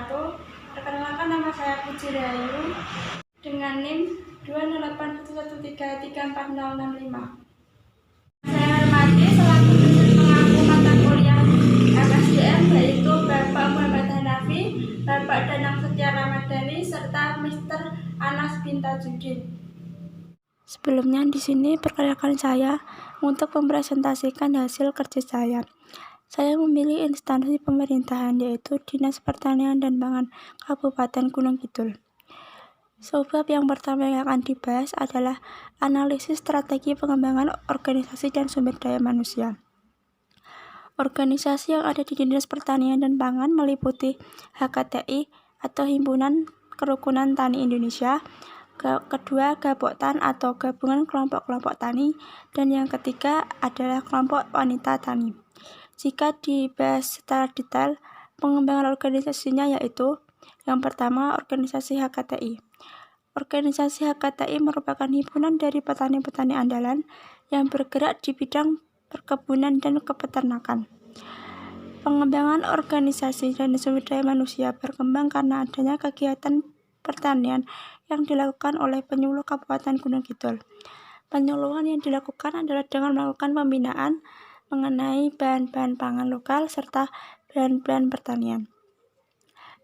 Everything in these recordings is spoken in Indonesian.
wabarakatuh. Perkenalkan, nama saya Puji Rahayu dengan NIM 20811133465. Saya hormati selaku dosen pengampu mata kuliah FSDM yaitu Bapak Muhammad Hanafi, Bapak Danang Setia Ramadhani, serta Mr. Anas Bintajudin. Sebelumnya di sini perkenalkan saya untuk mempresentasikan hasil kerja saya. Saya memilih instansi pemerintahan yaitu Dinas Pertanian dan Pangan Kabupaten Gunung Kidul. Sebab yang pertama yang akan dibahas adalah analisis strategi pengembangan organisasi dan sumber daya manusia. Organisasi yang ada di Dinas Pertanian dan Pangan meliputi HKTI atau Himpunan Kerukunan Tani Indonesia, kedua Gaboktan atau Gabungan Kelompok-Kelompok Tani, dan yang ketiga adalah Kelompok Wanita Tani. Jika dibahas secara detail, pengembangan organisasinya yaitu yang pertama organisasi HKTI. Organisasi HKTI merupakan himpunan dari petani-petani andalan yang bergerak di bidang perkebunan dan kepeternakan. Pengembangan organisasi dan sumber daya manusia berkembang karena adanya kegiatan pertanian yang dilakukan oleh penyuluh Kabupaten Gunung Kidul. Penyuluhan yang dilakukan adalah dengan melakukan pembinaan mengenai bahan-bahan pangan lokal serta bahan-bahan pertanian.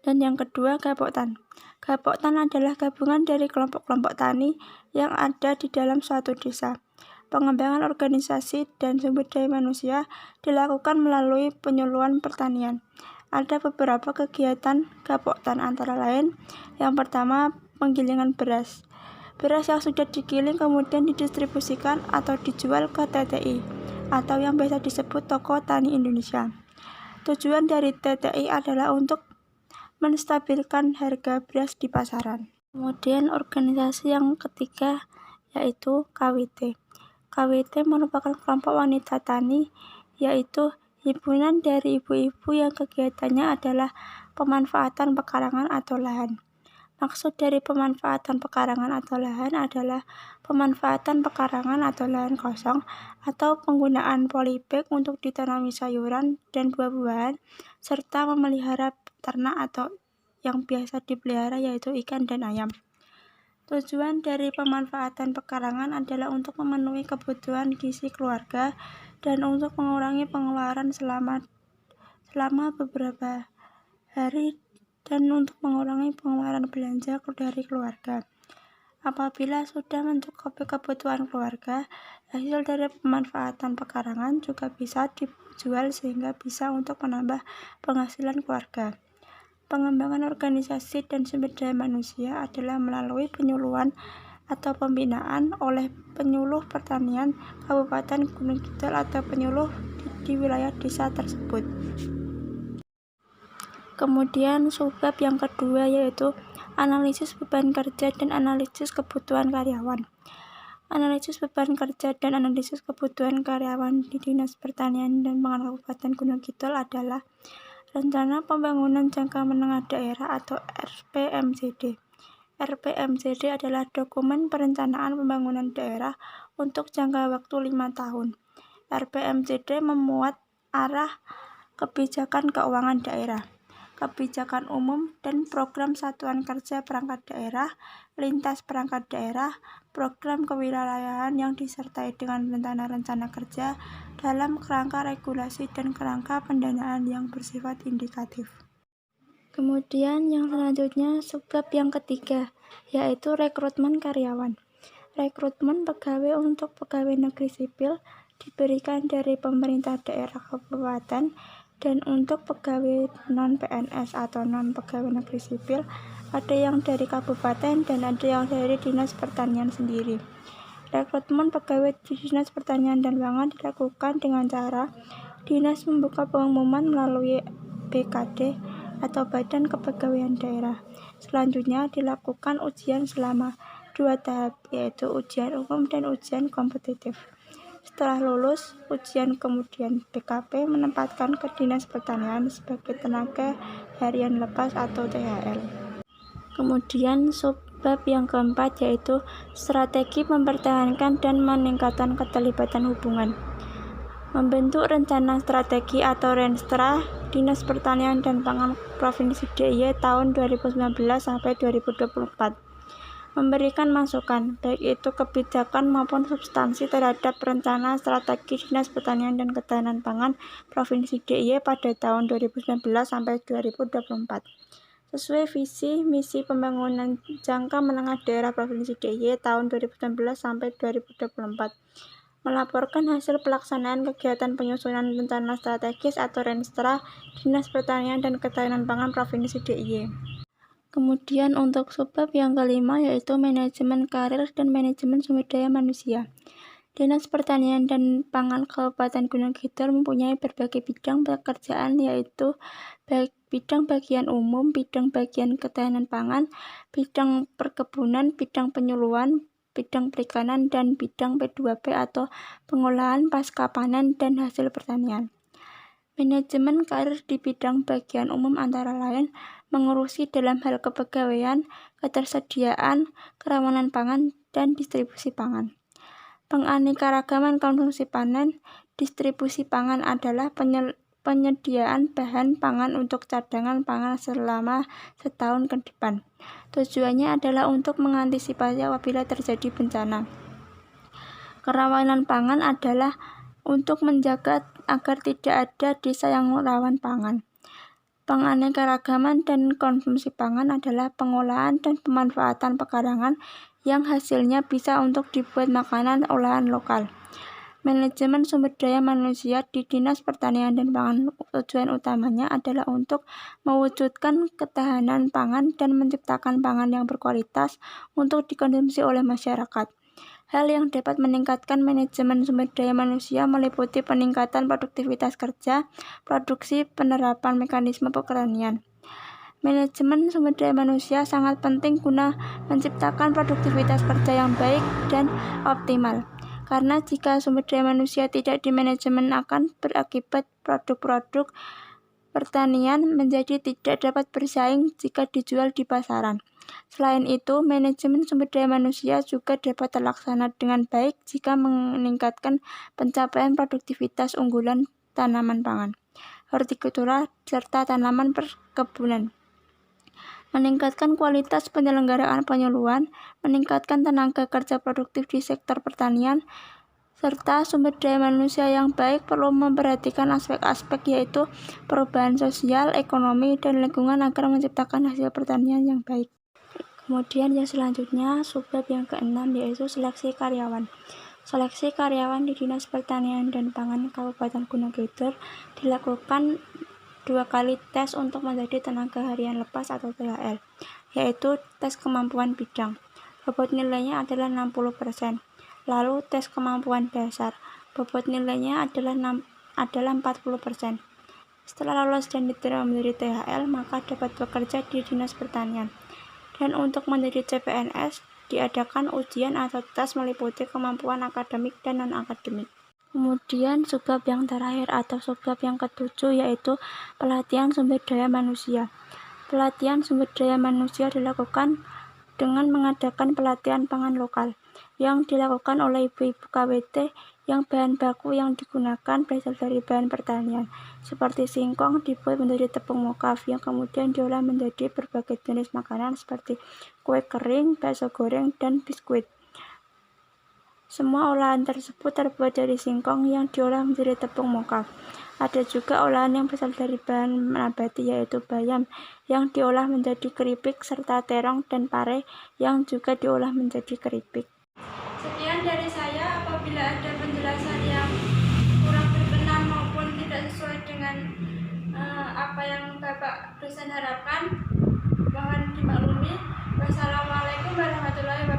Dan yang kedua, Gaboktan. Gaboktan adalah gabungan dari kelompok-kelompok tani yang ada di dalam suatu desa. Pengembangan organisasi dan sumber daya manusia dilakukan melalui penyuluhan pertanian. Ada beberapa kegiatan Gaboktan antara lain, yang pertama penggilingan beras. Beras yang sudah digiling kemudian didistribusikan atau dijual ke TTI atau yang biasa disebut Toko Tani Indonesia. Tujuan dari TTI adalah untuk menstabilkan harga beras di pasaran. Kemudian organisasi yang ketiga yaitu KWT. KWT merupakan kelompok wanita tani, yaitu himpunan dari ibu-ibu yang kegiatannya adalah pemanfaatan pekarangan atau lahan. Maksud dari pemanfaatan pekarangan atau lahan adalah pemanfaatan pekarangan atau lahan kosong atau penggunaan polybag untuk ditanami sayuran dan buah-buahan serta memelihara ternak atau yang biasa dipelihara yaitu ikan dan ayam. Tujuan dari pemanfaatan pekarangan adalah untuk memenuhi kebutuhan gizi keluarga dan untuk mengurangi pengeluaran selama beberapa hari dan untuk mengurangi pengeluaran belanja dari keluarga. Apabila sudah mencukupi kebutuhan keluarga, hasil dari pemanfaatan pekarangan juga bisa dijual sehingga bisa untuk menambah penghasilan keluarga. Pengembangan organisasi dan sumber daya manusia adalah melalui penyuluhan atau pembinaan oleh penyuluh pertanian Kabupaten Gunung Kidul atau penyuluh di wilayah desa tersebut. Kemudian subbab yang kedua yaitu analisis beban kerja dan analisis kebutuhan karyawan. Analisis beban kerja dan analisis kebutuhan karyawan di Dinas Pertanian dan Pangan Kabupaten Gunung Kidul adalah Rencana Pembangunan Jangka Menengah Daerah atau RPMJD. RPMJD adalah dokumen perencanaan pembangunan daerah untuk jangka waktu 5 tahun. RPMJD memuat arah kebijakan keuangan daerah, kebijakan umum dan program satuan kerja perangkat daerah, lintas perangkat daerah, program kewilayahan yang disertai dengan rencana-rencana kerja dalam kerangka regulasi dan kerangka pendanaan yang bersifat indikatif. Kemudian yang selanjutnya subbab yang ketiga yaitu rekrutmen karyawan. Rekrutmen pegawai untuk pegawai negeri sipil diberikan dari pemerintah daerah kabupaten, dan untuk pegawai non-PNS atau non-pegawai negeri sipil ada yang dari kabupaten dan ada yang dari Dinas Pertanian sendiri. Rekrutmen pegawai di Dinas Pertanian dan Pangan dilakukan dengan cara Dinas membuka pengumuman melalui BKD atau Badan Kepegawaian Daerah. Selanjutnya dilakukan ujian selama 2 tahap yaitu ujian umum dan ujian kompetitif. Setelah lulus ujian kemudian BKP menempatkan ke Dinas Pertanian sebagai tenaga harian lepas atau THL. Kemudian subbab yang keempat yaitu strategi mempertahankan dan meningkatkan keterlibatan hubungan. Membentuk rencana strategi atau Renstra Dinas Pertanian dan Pangan Provinsi DIY tahun 2019 sampai 2024. Memberikan masukan, baik itu kebijakan maupun substansi terhadap rencana strategi Dinas Pertanian dan Ketahanan Pangan Provinsi DIY pada tahun 2019 sampai 2024. Sesuai visi misi pembangunan jangka menengah daerah Provinsi DIY tahun 2019 sampai 2024. Melaporkan hasil pelaksanaan kegiatan penyusunan rencana strategis atau Renstra Dinas Pertanian dan Ketahanan Pangan Provinsi DIY. Kemudian untuk subbab yang kelima yaitu manajemen karir dan manajemen sumber daya manusia. Dinas Pertanian dan Pangan Kabupaten Gunung Kidul mempunyai berbagai bidang pekerjaan yaitu bidang bagian umum, bidang bagian ketahanan pangan, bidang perkebunan, bidang penyuluhan, bidang perikanan, dan bidang P2P atau pengolahan pasca panen dan hasil pertanian. Manajemen karir di bidang bagian umum antara lain mengurusi dalam hal kepegawaian, ketersediaan, kerawanan pangan, dan distribusi pangan. Penganeka-ragaman konsumsi panen, distribusi pangan adalah penyediaan bahan pangan untuk cadangan pangan selama setahun ke depan. Tujuannya adalah untuk mengantisipasi apabila terjadi bencana. Kerawanan pangan adalah untuk menjaga agar tidak ada desa yang rawan pangan. Penganeka-ragaman dan konsumsi pangan adalah pengolahan dan pemanfaatan pekarangan yang hasilnya bisa untuk dibuat makanan olahan lokal. Manajemen sumber daya manusia di Dinas Pertanian dan Pangan tujuan utamanya adalah untuk mewujudkan ketahanan pangan dan menciptakan pangan yang berkualitas untuk dikonsumsi oleh masyarakat. Hal yang dapat meningkatkan manajemen sumber daya manusia meliputi peningkatan produktivitas kerja, produksi, penerapan mekanisme pertanian. Manajemen sumber daya manusia sangat penting guna menciptakan produktivitas kerja yang baik dan optimal. Karena jika sumber daya manusia tidak dimanajemen akan berakibat produk-produk pertanian menjadi tidak dapat bersaing jika dijual di pasaran. Selain itu, manajemen sumber daya manusia juga dapat terlaksana dengan baik jika meningkatkan pencapaian produktivitas unggulan tanaman pangan, hortikultura, serta tanaman perkebunan. Meningkatkan kualitas penyelenggaraan penyuluhan, meningkatkan tenaga kerja produktif di sektor pertanian, serta sumber daya manusia yang baik perlu memperhatikan aspek-aspek yaitu perubahan sosial, ekonomi, dan lingkungan agar menciptakan hasil pertanian yang baik. Kemudian yang selanjutnya, subbab yang keenam yaitu seleksi karyawan. Seleksi karyawan di Dinas Pertanian dan Pangan Kabupaten Gunung Kidul dilakukan 2 kali tes untuk menjadi tenaga harian lepas atau THL, yaitu tes kemampuan bidang. Bobot nilainya adalah 60%. Lalu tes kemampuan dasar, bobot nilainya adalah 40%. Setelah lolos dan diterima menjadi THL, maka dapat bekerja di Dinas Pertanian. Dan untuk menjadi CPNS, diadakan ujian atau tes meliputi kemampuan akademik dan non-akademik. Kemudian subbab yang terakhir atau subbab yang ketujuh yaitu pelatihan sumber daya manusia. Pelatihan sumber daya manusia dilakukan dengan mengadakan pelatihan pangan lokal yang dilakukan oleh ibu-ibu KWT yang bahan baku yang digunakan berasal dari bahan pertanian seperti singkong dibuat menjadi tepung mokaf yang kemudian diolah menjadi berbagai jenis makanan seperti kue kering, bakso goreng, dan biskuit. Semua olahan tersebut terbuat dari singkong yang diolah menjadi tepung mokaf. Ada juga olahan yang berasal dari bahan nabati yaitu bayam yang diolah menjadi keripik serta terong dan pare yang juga diolah menjadi keripik. Sekian dari saya. Apabila ada penjelasan yang kurang berkenan maupun tidak sesuai dengan apa yang Bapak dosen harapkan, mohon dimaklumi. Wassalamualaikum warahmatullahi wabarakatuh.